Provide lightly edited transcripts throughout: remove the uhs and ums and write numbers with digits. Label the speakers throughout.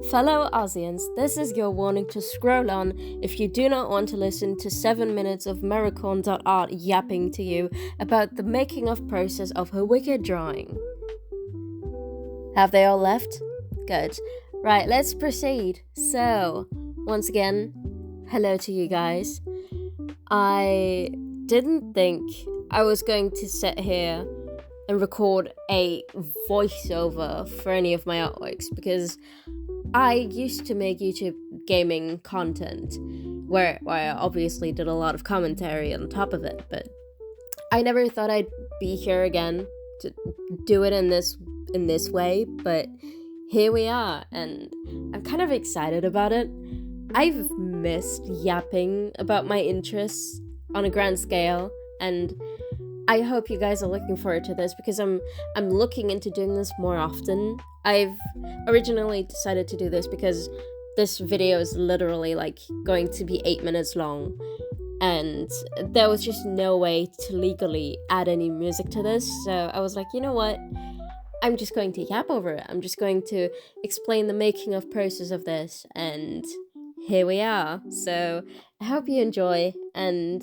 Speaker 1: Fellow Aussians, this is your warning to scroll on if you do not want to listen to 7 minutes of Maricorn.art yapping to you about the making of process of her wicked drawing. Have they all left? Good. Right, let's proceed. So, once again, hello to you guys. I didn't think I was going to sit here and record a voiceover for any of my artworks because I used to make YouTube gaming content where I obviously did a lot of commentary on top of it, but I never thought I'd be here again to do it in this way, but here we are, and I'm kind of excited about it. I've missed yapping about my interests on a grand scale, and I hope you guys are looking forward to this because I'm looking into doing this more often. I've originally decided to do this because this video is literally going to be 8 minutes long, and there was just no way to legally add any music to this, so I was like, you know what? I'm just going to yap over it. I'm just going to explain the making of process of this, and here we are. So I hope you enjoy, and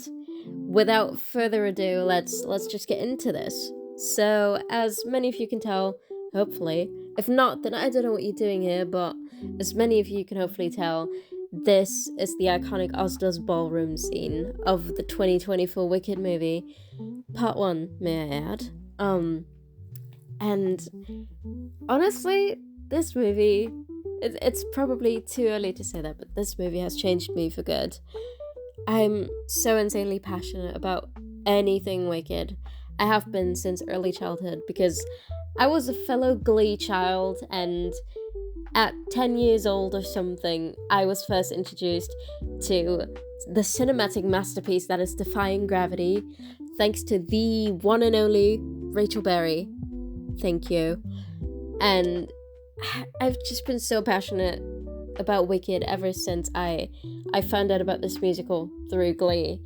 Speaker 1: without further ado, let's just get into this. So, as many of you can tell, hopefully, if not, then I don't know what you're doing here, but as many of you can hopefully tell, this is the iconic Ozdust Ballroom scene of the 2024 Wicked movie, part 1, may I add. And honestly, this movie, it's probably too early to say that, but this movie has changed me for good. I'm so insanely passionate about anything Wicked. I have been since early childhood because I was a fellow Glee child, and at 10 years old or something, I was first introduced to the cinematic masterpiece that is defying gravity, thanks to the one and only Rachel Berry. Thank you. And I've just been so passionate about Wicked ever since I found out about this musical through Glee.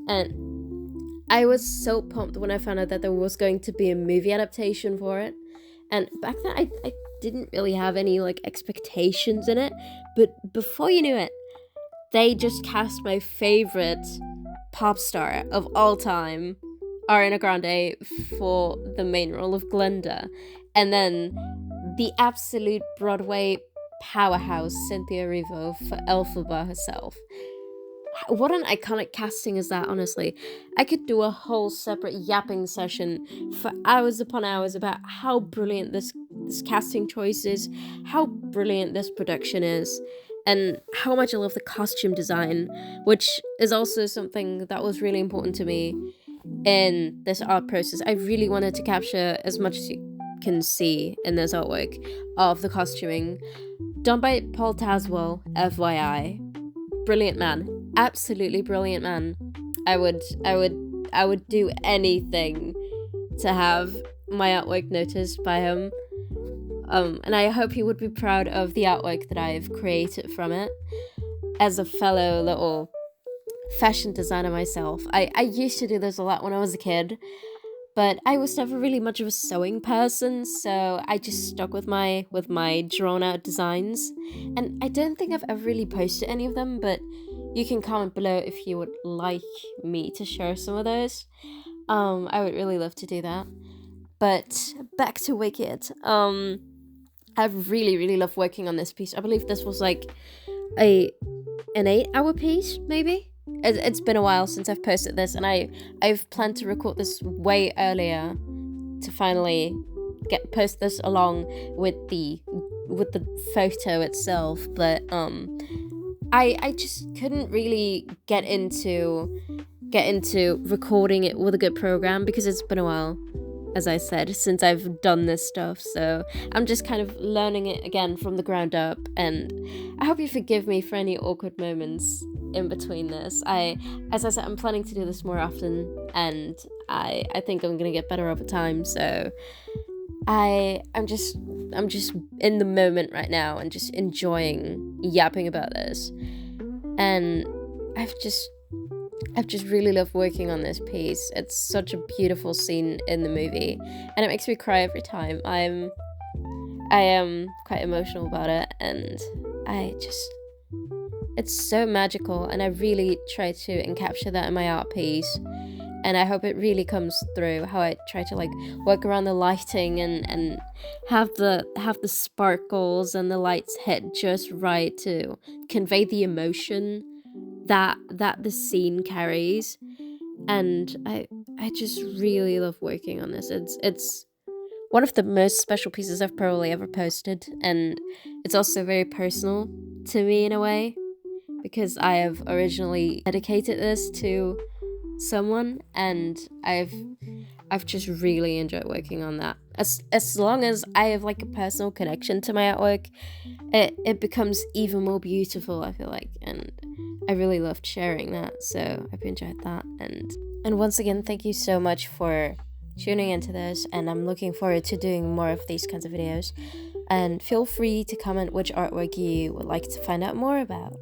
Speaker 1: And I was so pumped when I found out that there was going to be a movie adaptation for it. And back then I didn't really have any expectations in it, but before you knew it, they just cast my favorite pop star of all time, Ariana Grande, for the main role of Glinda, and then the absolute Broadway powerhouse Cynthia Erivo for Elphaba herself. What an iconic casting is that, honestly. I could do a whole separate yapping session for hours upon hours about how brilliant this casting choice is, how brilliant this production is, and how much I love the costume design, which is also something that was really important to me in this art process. I really wanted to capture as much as you can see in this artwork of the costuming, done by Paul Tazwell, FYI. Brilliant man. Absolutely brilliant man. I would do anything to have my artwork noticed by him. And I hope he would be proud of the artwork that I've created from it. As a fellow little fashion designer myself, I used to do this a lot when I was a kid, but I was never really much of a sewing person, so I just stuck with my drawn out designs. And I don't think I've ever really posted any of them, but you can comment below if you would like me to share some of those. I would really love to do that. But back to Wicked. I've really loved working on this piece. I believe this was an 8-hour piece, maybe? It's been a while since I've posted this, and I've planned to record this way earlier to finally post this along with the photo itself, but I just couldn't really get into recording it with a good program because it's been a while, as I said, since I've done this stuff, so I'm just kind of learning it again from the ground up, and I hope you forgive me for any awkward moments in between this. As I said, I'm planning to do this more often, and I think I'm gonna get better over time, so I'm just in the moment right now and just enjoying yapping about this. And I've just really loved working on this piece. It's such a beautiful scene in the movie, and it makes me cry every time. I am quite emotional about it, and it's so magical, and I really try to encapture that in my art piece. And I hope it really comes through how I try to like work around the lighting and have the sparkles and the lights hit just right to convey the emotion that the scene carries. And I just really love working on this. It's one of the most special pieces I've probably ever posted, and it's also very personal to me in a way, because I have originally dedicated this to someone, and I've just really enjoyed working on that. As long as I have like a personal connection to my artwork, it becomes even more beautiful, I feel like, and I really loved sharing that, so I hope you enjoyed that. And once again, thank you so much for tuning into this, and I'm looking forward to doing more of these kinds of videos. And feel free to comment which artwork you would like to find out more about.